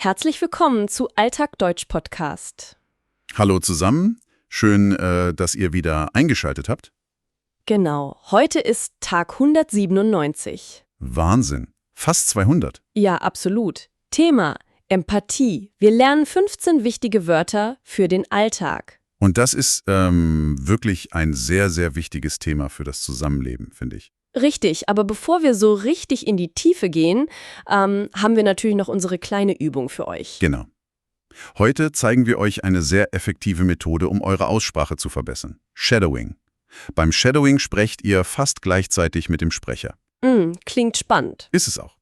Herzlich willkommen zu Alltag Deutsch Podcast. Hallo zusammen, schön, dass ihr wieder eingeschaltet habt. Genau, heute ist Tag 197. Wahnsinn, fast 200. Ja, absolut. Thema: Empathie. Wir lernen 15 wichtige Wörter für den Alltag. Und das ist wirklich ein sehr, sehr wichtiges Thema für das Zusammenleben, finde ich. Richtig, aber bevor wir so richtig in die Tiefe gehen, haben wir natürlich noch unsere kleine Übung für euch. Genau. Heute zeigen wir euch eine sehr effektive Methode, um eure Aussprache zu verbessern. Shadowing. Beim Shadowing sprecht ihr fast gleichzeitig mit dem Sprecher. Klingt spannend. Ist es auch.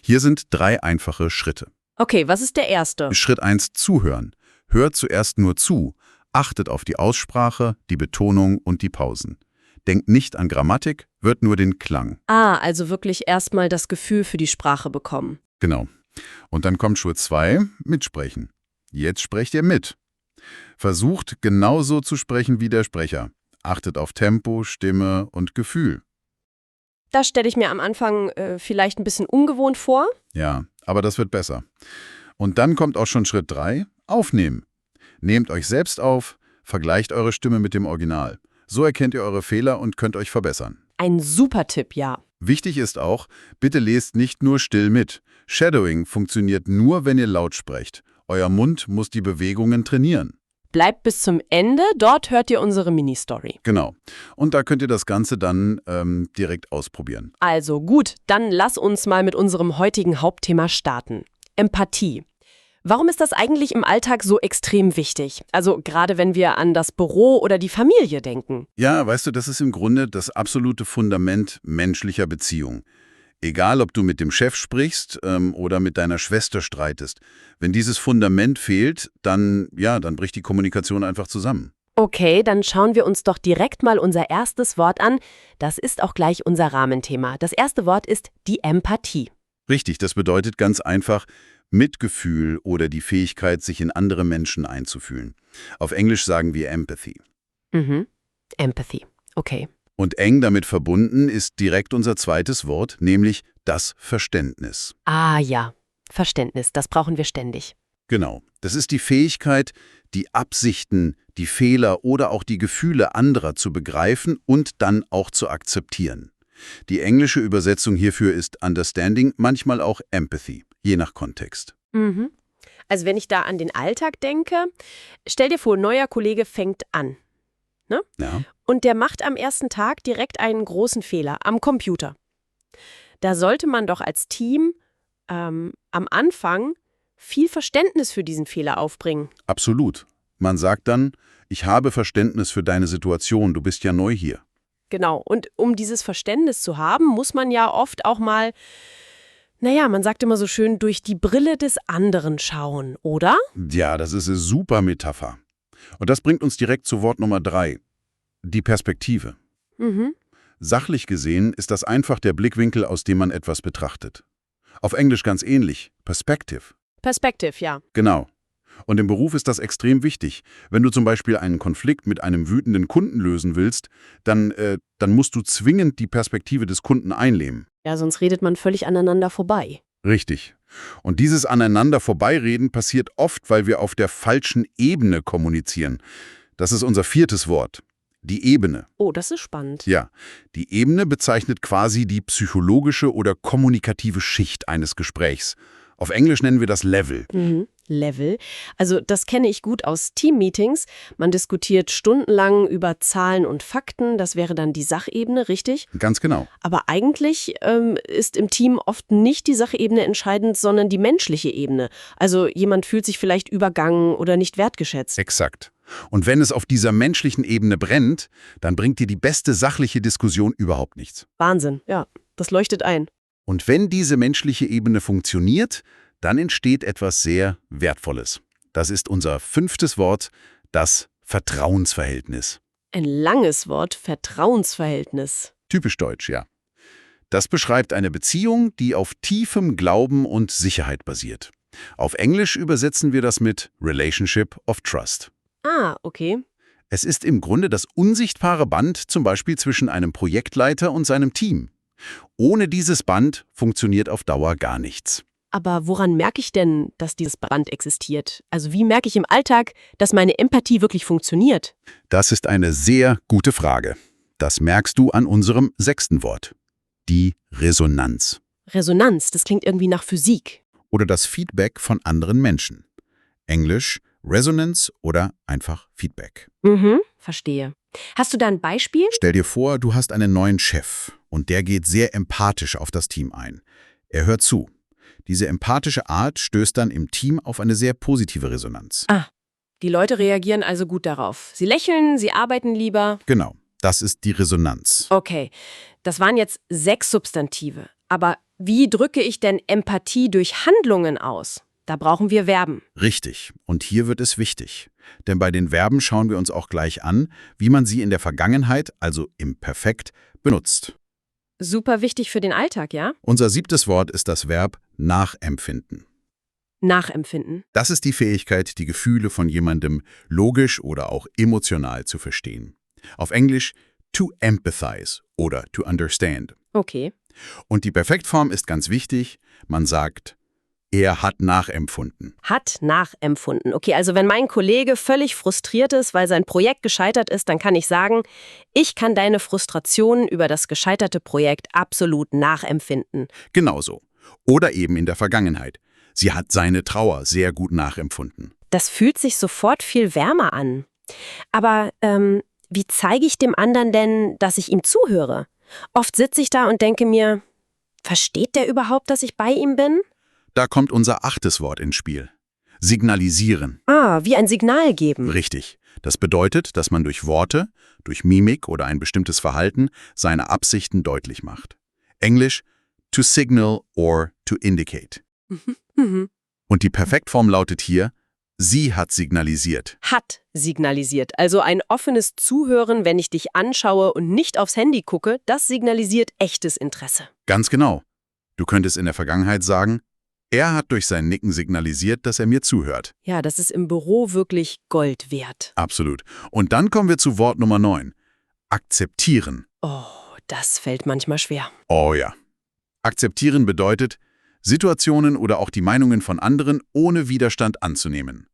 Hier sind 3 einfache Schritte. Okay, was ist der erste? Schritt 1: Zuhören. Hört zuerst nur zu. Achtet auf die Aussprache, die Betonung und die Pausen. Denkt nicht an Grammatik, hört nur den Klang. Also wirklich erstmal das Gefühl für die Sprache bekommen. Genau. Und dann kommt Schritt 2, mitsprechen. Jetzt sprecht ihr mit. Versucht genauso zu sprechen wie der Sprecher. Achtet auf Tempo, Stimme und Gefühl. Das stelle ich mir am Anfang vielleicht ein bisschen ungewohnt vor. Ja, aber das wird besser. Und dann kommt auch schon Schritt 3, aufnehmen. Nehmt euch selbst auf, vergleicht eure Stimme mit dem Original. So erkennt ihr eure Fehler und könnt euch verbessern. Ein super Tipp, ja. Wichtig ist auch, bitte lest nicht nur still mit. Shadowing funktioniert nur, wenn ihr laut sprecht. Euer Mund muss die Bewegungen trainieren. Bleibt bis zum Ende, dort hört ihr unsere Mini-Story. Genau. Und da könnt ihr das Ganze dann direkt ausprobieren. Also gut, dann lass uns mal mit unserem heutigen Hauptthema starten. Empathie. Warum ist das eigentlich im Alltag so extrem wichtig? Also gerade wenn wir an das Büro oder die Familie denken. Ja, weißt du, das ist im Grunde das absolute Fundament menschlicher Beziehung. Egal, ob du mit dem Chef sprichst oder mit deiner Schwester streitest. Wenn dieses Fundament fehlt, dann bricht die Kommunikation einfach zusammen. Okay, dann schauen wir uns doch direkt mal unser erstes Wort an. Das ist auch gleich unser Rahmenthema. Das erste Wort ist die Empathie. Richtig, das bedeutet ganz einfach Mitgefühl oder die Fähigkeit, sich in andere Menschen einzufühlen. Auf Englisch sagen wir Empathy. Empathy. Okay. Und eng damit verbunden ist direkt unser zweites Wort, nämlich das Verständnis. Ja, Verständnis, das brauchen wir ständig. Genau, das ist die Fähigkeit, die Absichten, die Fehler oder auch die Gefühle anderer zu begreifen und dann auch zu akzeptieren. Die englische Übersetzung hierfür ist Understanding, manchmal auch Empathy, je nach Kontext. Also wenn ich da an den Alltag denke, stell dir vor, ein neuer Kollege fängt an. Ne? Ja. Und der macht am ersten Tag direkt einen großen Fehler am Computer. Da sollte man doch als Team am Anfang viel Verständnis für diesen Fehler aufbringen. Absolut. Man sagt dann, ich habe Verständnis für deine Situation, du bist ja neu hier. Genau, und um dieses Verständnis zu haben, muss man ja oft auch mal, man sagt immer so schön, durch die Brille des anderen schauen, oder? Ja, das ist eine super Metapher. Und das bringt uns direkt zu Wort Nummer 3, die Perspektive. Sachlich gesehen ist das einfach der Blickwinkel, aus dem man etwas betrachtet. Auf Englisch ganz ähnlich, Perspective. Perspective, ja. Genau. Und im Beruf ist das extrem wichtig. Wenn du zum Beispiel einen Konflikt mit einem wütenden Kunden lösen willst, dann musst du zwingend die Perspektive des Kunden einnehmen. Ja, sonst redet man völlig aneinander vorbei. Richtig. Und dieses aneinander vorbeireden passiert oft, weil wir auf der falschen Ebene kommunizieren. Das ist unser 4. Wort. Die Ebene. Oh, das ist spannend. Ja, die Ebene bezeichnet quasi die psychologische oder kommunikative Schicht eines Gesprächs. Auf Englisch nennen wir das Level. Level. Also das kenne ich gut aus Teammeetings. Man diskutiert stundenlang über Zahlen und Fakten. Das wäre dann die Sachebene, richtig? Ganz genau. Aber eigentlich ist im Team oft nicht die Sachebene entscheidend, sondern die menschliche Ebene. Also jemand fühlt sich vielleicht übergangen oder nicht wertgeschätzt. Exakt. Und wenn es auf dieser menschlichen Ebene brennt, dann bringt dir die beste sachliche Diskussion überhaupt nichts. Wahnsinn, ja. Das leuchtet ein. Und wenn diese menschliche Ebene funktioniert, dann entsteht etwas sehr Wertvolles. Das ist unser 5. Wort, das Vertrauensverhältnis. Ein langes Wort, Vertrauensverhältnis. Typisch deutsch, ja. Das beschreibt eine Beziehung, die auf tiefem Glauben und Sicherheit basiert. Auf Englisch übersetzen wir das mit Relationship of Trust. Okay. Es ist im Grunde das unsichtbare Band, zum Beispiel zwischen einem Projektleiter und seinem Team. Ohne dieses Band funktioniert auf Dauer gar nichts. Aber woran merke ich denn, dass dieses Band existiert? Also wie merke ich im Alltag, dass meine Empathie wirklich funktioniert? Das ist eine sehr gute Frage. Das merkst du an unserem 6. Wort. Die Resonanz. Resonanz, das klingt irgendwie nach Physik. Oder das Feedback von anderen Menschen. Englisch Resonance oder einfach Feedback. Verstehe. Hast du da ein Beispiel? Stell dir vor, du hast einen neuen Chef und der geht sehr empathisch auf das Team ein. Er hört zu. Diese empathische Art stößt dann im Team auf eine sehr positive Resonanz. Die Leute reagieren also gut darauf. Sie lächeln, sie arbeiten lieber. Genau, das ist die Resonanz. Okay, das waren jetzt 6 Substantive. Aber wie drücke ich denn Empathie durch Handlungen aus? Da brauchen wir Verben. Richtig, und hier wird es wichtig. Denn bei den Verben schauen wir uns auch gleich an, wie man sie in der Vergangenheit, also im Perfekt, benutzt. Super wichtig für den Alltag, ja? Unser 7. Wort ist das Verb nachempfinden. Nachempfinden. Das ist die Fähigkeit, die Gefühle von jemandem logisch oder auch emotional zu verstehen. Auf Englisch to empathize oder to understand. Okay. Und die Perfektform ist ganz wichtig. Man sagt, er hat nachempfunden. Hat nachempfunden. Okay, also wenn mein Kollege völlig frustriert ist, weil sein Projekt gescheitert ist, dann kann ich sagen, ich kann deine Frustrationen über das gescheiterte Projekt absolut nachempfinden. Genauso. Oder eben in der Vergangenheit. Sie hat seine Trauer sehr gut nachempfunden. Das fühlt sich sofort viel wärmer an. Aber wie zeige ich dem anderen denn, dass ich ihm zuhöre? Oft sitze ich da und denke mir, versteht der überhaupt, dass ich bei ihm bin? Da kommt unser 8. Wort ins Spiel. Signalisieren. Wie ein Signal geben. Richtig. Das bedeutet, dass man durch Worte, durch Mimik oder ein bestimmtes Verhalten seine Absichten deutlich macht. Englisch to signal or to indicate. Und die Perfektform lautet hier, sie hat signalisiert. Hat signalisiert. Also ein offenes Zuhören, wenn ich dich anschaue und nicht aufs Handy gucke, das signalisiert echtes Interesse. Ganz genau. Du könntest in der Vergangenheit sagen, er hat durch sein Nicken signalisiert, dass er mir zuhört. Ja, das ist im Büro wirklich Gold wert. Absolut. Und dann kommen wir zu Wort Nummer 9. Akzeptieren. Oh, das fällt manchmal schwer. Oh ja. Akzeptieren bedeutet, Situationen oder auch die Meinungen von anderen ohne Widerstand anzunehmen.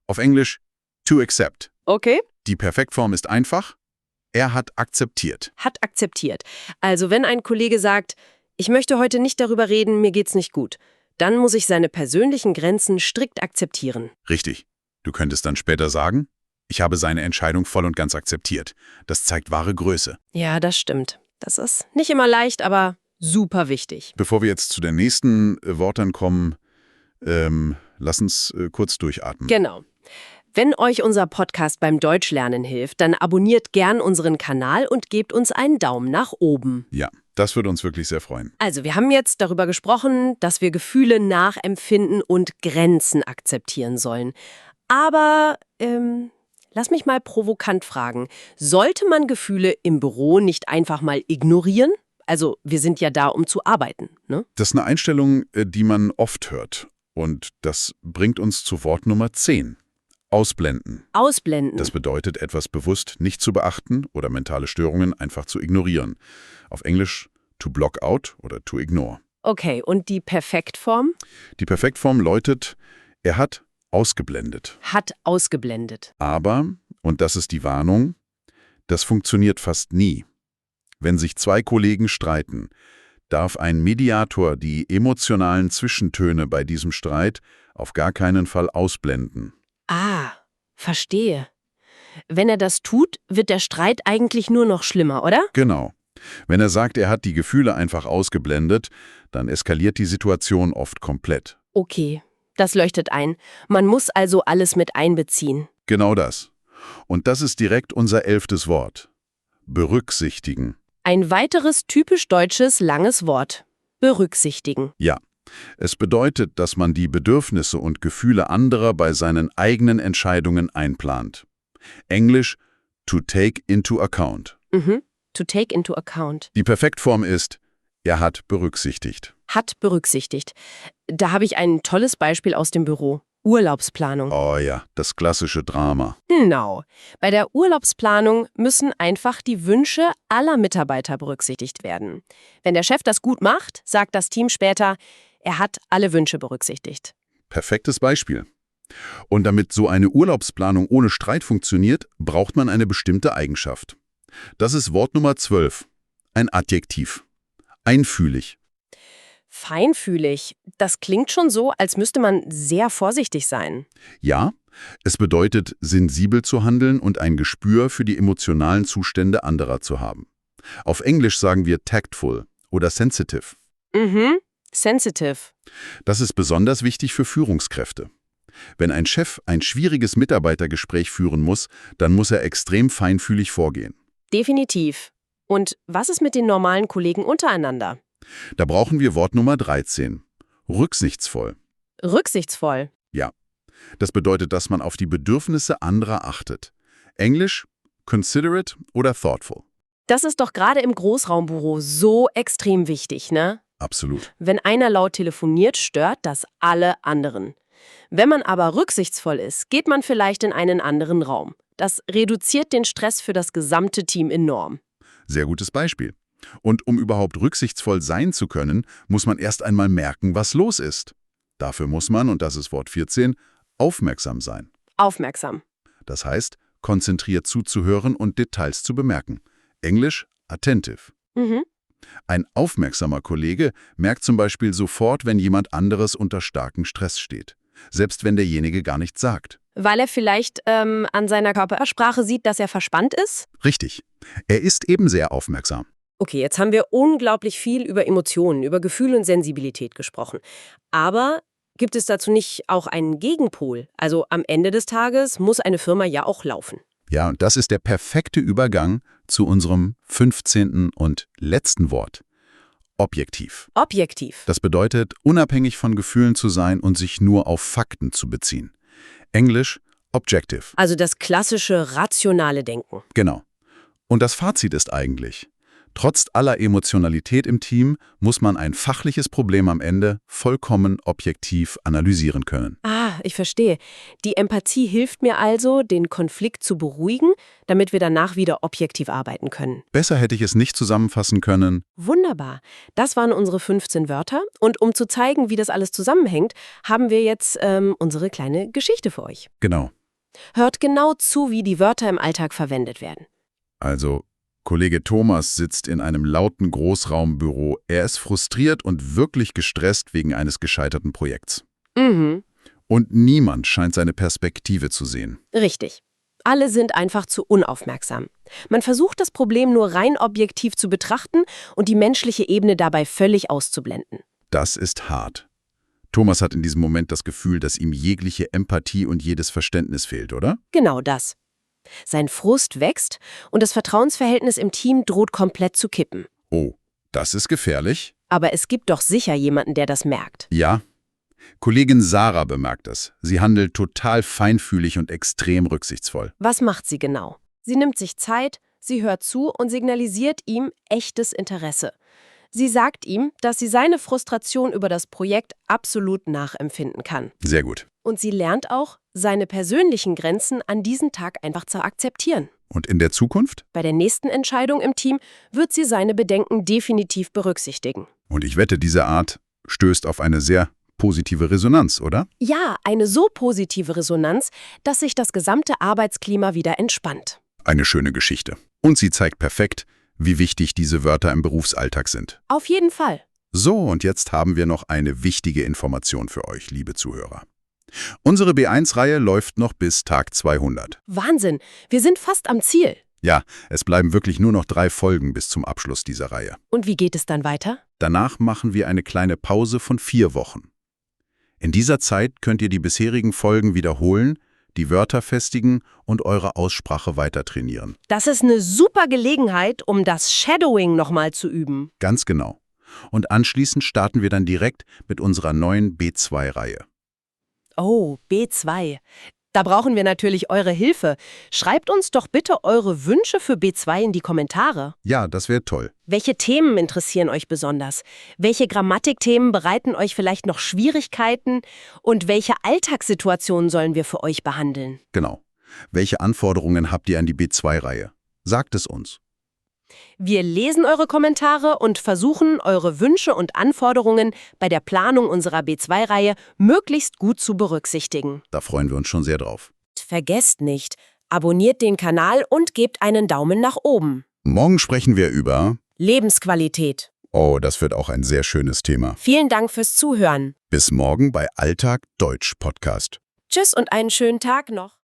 Auf Englisch to accept. Okay. Die Perfektform ist einfach. Er hat akzeptiert. Hat akzeptiert. Also wenn ein Kollege sagt, ich möchte heute nicht darüber reden, mir geht's nicht gut, dann muss ich seine persönlichen Grenzen strikt akzeptieren. Richtig. Du könntest dann später sagen, ich habe seine Entscheidung voll und ganz akzeptiert. Das zeigt wahre Größe. Ja, das stimmt. Das ist nicht immer leicht, aber super wichtig. Bevor wir jetzt zu den nächsten Worten kommen, lass uns kurz durchatmen. Genau. Wenn euch unser Podcast beim Deutschlernen hilft, dann abonniert gern unseren Kanal und gebt uns einen Daumen nach oben. Ja, das würde uns wirklich sehr freuen. Also, wir haben jetzt darüber gesprochen, dass wir Gefühle nachempfinden und Grenzen akzeptieren sollen. Aber, lass mich mal provokant fragen. Sollte man Gefühle im Büro nicht einfach mal ignorieren? Also, wir sind ja da, um zu arbeiten, ne? Das ist eine Einstellung, die man oft hört. Und das bringt uns zu Wort Nummer 10. Ausblenden. Ausblenden. Das bedeutet, etwas bewusst nicht zu beachten oder mentale Störungen einfach zu ignorieren. Auf Englisch to block out oder to ignore. Okay, und die Perfektform? Die Perfektform lautet, er hat ausgeblendet. Hat ausgeblendet. Aber, und das ist die Warnung, das funktioniert fast nie. Wenn sich 2 Kollegen streiten, darf ein Mediator die emotionalen Zwischentöne bei diesem Streit auf gar keinen Fall ausblenden. Verstehe. Wenn er das tut, wird der Streit eigentlich nur noch schlimmer, oder? Genau. Wenn er sagt, er hat die Gefühle einfach ausgeblendet, dann eskaliert die Situation oft komplett. Okay, das leuchtet ein. Man muss also alles mit einbeziehen. Genau das. Und das ist direkt unser 11. Wort. Berücksichtigen. Ein weiteres typisch deutsches langes Wort. Berücksichtigen. Ja. Es bedeutet, dass man die Bedürfnisse und Gefühle anderer bei seinen eigenen Entscheidungen einplant. Englisch to take into account. To take into account. Die Perfektform ist, er hat berücksichtigt. Hat berücksichtigt. Da habe ich ein tolles Beispiel aus dem Büro. Urlaubsplanung. Oh ja, das klassische Drama. Genau. Bei der Urlaubsplanung müssen einfach die Wünsche aller Mitarbeiter berücksichtigt werden. Wenn der Chef das gut macht, sagt das Team später, Er hat alle Wünsche berücksichtigt. Perfektes Beispiel. Und damit so eine Urlaubsplanung ohne Streit funktioniert, braucht man eine bestimmte Eigenschaft. Das ist Wort Nummer 12. Ein Adjektiv. Einfühlig. Feinfühlig. Das klingt schon so, als müsste man sehr vorsichtig sein. Ja, es bedeutet, sensibel zu handeln und ein Gespür für die emotionalen Zustände anderer zu haben. Auf Englisch sagen wir tactful oder sensitive. Mhm, sensitive. Das ist besonders wichtig für Führungskräfte. Wenn ein Chef ein schwieriges Mitarbeitergespräch führen muss, dann muss er extrem feinfühlig vorgehen. Definitiv. Und was ist mit den normalen Kollegen untereinander? Da brauchen wir Wort Nummer 13. Rücksichtsvoll. Rücksichtsvoll. Ja, das bedeutet, dass man auf die Bedürfnisse anderer achtet. Englisch considerate oder thoughtful. Das ist doch gerade im Großraumbüro so extrem wichtig, ne? Absolut. Wenn einer laut telefoniert, stört das alle anderen. Wenn man aber rücksichtsvoll ist, geht man vielleicht in einen anderen Raum. Das reduziert den Stress für das gesamte Team enorm. Sehr gutes Beispiel. Und um überhaupt rücksichtsvoll sein zu können, muss man erst einmal merken, was los ist. Dafür muss man, und das ist Wort 14, aufmerksam sein. Aufmerksam. Das heißt, konzentriert zuzuhören und Details zu bemerken. Englisch attentive. Mhm. Ein aufmerksamer Kollege merkt zum Beispiel sofort, wenn jemand anderes unter starkem Stress steht. Selbst wenn derjenige gar nichts sagt. Weil er vielleicht an seiner Körpersprache sieht, dass er verspannt ist? Richtig. Er ist eben sehr aufmerksam. Okay, jetzt haben wir unglaublich viel über Emotionen, über Gefühl und Sensibilität gesprochen. Aber gibt es dazu nicht auch einen Gegenpol? Also am Ende des Tages muss eine Firma ja auch laufen. Ja, und das ist der perfekte Übergang zu unserem 15. und letzten Wort. Objektiv. Objektiv. Das bedeutet, unabhängig von Gefühlen zu sein und sich nur auf Fakten zu beziehen. Englisch objective. Also das klassische rationale Denken. Genau. Und das Fazit ist eigentlich: Trotz aller Emotionalität im Team muss man ein fachliches Problem am Ende vollkommen objektiv analysieren können. Ah, ich verstehe. Die Empathie hilft mir also, den Konflikt zu beruhigen, damit wir danach wieder objektiv arbeiten können. Besser hätte ich es nicht zusammenfassen können. Wunderbar. Das waren unsere 15 Wörter. Und um zu zeigen, wie das alles zusammenhängt, haben wir jetzt unsere kleine Geschichte für euch. Genau. Hört genau zu, wie die Wörter im Alltag verwendet werden. Also, Kollege Thomas sitzt in einem lauten Großraumbüro. Er ist frustriert und wirklich gestresst wegen eines gescheiterten Projekts. Mhm, Und niemand scheint seine Perspektive zu sehen. richtig. Alle sind einfach zu unaufmerksam. Man versucht, das Problem nur rein objektiv zu betrachten und die menschliche Ebene dabei völlig auszublenden. Das ist hart. Thomas hat in diesem Moment das Gefühl, dass ihm jegliche Empathie und jedes Verständnis fehlt, oder? Genau das. Sein Frust wächst und das Vertrauensverhältnis im Team droht komplett zu kippen. Oh, das ist gefährlich. Aber es gibt doch sicher jemanden, der das merkt. Ja. Kollegin Sarah bemerkt das. Sie handelt total feinfühlig und extrem rücksichtsvoll. Was macht sie genau? Sie nimmt sich Zeit, sie hört zu und signalisiert ihm echtes Interesse. Sie sagt ihm, dass sie seine Frustration über das Projekt absolut nachempfinden kann. Sehr gut. Und sie lernt auch, seine persönlichen Grenzen an diesem Tag einfach zu akzeptieren. Und in der Zukunft? Bei der nächsten Entscheidung im Team wird sie seine Bedenken definitiv berücksichtigen. Und ich wette, diese Art stößt auf eine sehr positive Resonanz, oder? Ja, eine so positive Resonanz, dass sich das gesamte Arbeitsklima wieder entspannt. Eine schöne Geschichte. Und sie zeigt perfekt, wie wichtig diese Wörter im Berufsalltag sind. Auf jeden Fall. So, und jetzt haben wir noch eine wichtige Information für euch, liebe Zuhörer. Unsere B1-Reihe läuft noch bis Tag 200. Wahnsinn, wir sind fast am Ziel. Ja, es bleiben wirklich nur noch 3 Folgen bis zum Abschluss dieser Reihe. Und wie geht es dann weiter? Danach machen wir eine kleine Pause von 4 Wochen. In dieser Zeit könnt ihr die bisherigen Folgen wiederholen, die Wörter festigen und eure Aussprache weiter trainieren. Das ist eine super Gelegenheit, um das Shadowing nochmal zu üben. Ganz genau. Und anschließend starten wir dann direkt mit unserer neuen B2-Reihe. Oh, B2. Da brauchen wir natürlich eure Hilfe. Schreibt uns doch bitte eure Wünsche für B2 in die Kommentare. Ja, das wäre toll. Welche Themen interessieren euch besonders? Welche Grammatikthemen bereiten euch vielleicht noch Schwierigkeiten? Und welche Alltagssituationen sollen wir für euch behandeln? Genau. Welche Anforderungen habt ihr an die B2-Reihe? Sagt es uns. Wir lesen eure Kommentare und versuchen, eure Wünsche und Anforderungen bei der Planung unserer B2-Reihe möglichst gut zu berücksichtigen. Da freuen wir uns schon sehr drauf. Vergesst nicht, abonniert den Kanal und gebt einen Daumen nach oben. Morgen sprechen wir über... Lebensqualität. Oh, das wird auch ein sehr schönes Thema. Vielen Dank fürs Zuhören. Bis morgen bei Alltag Deutsch Podcast. Tschüss und einen schönen Tag noch.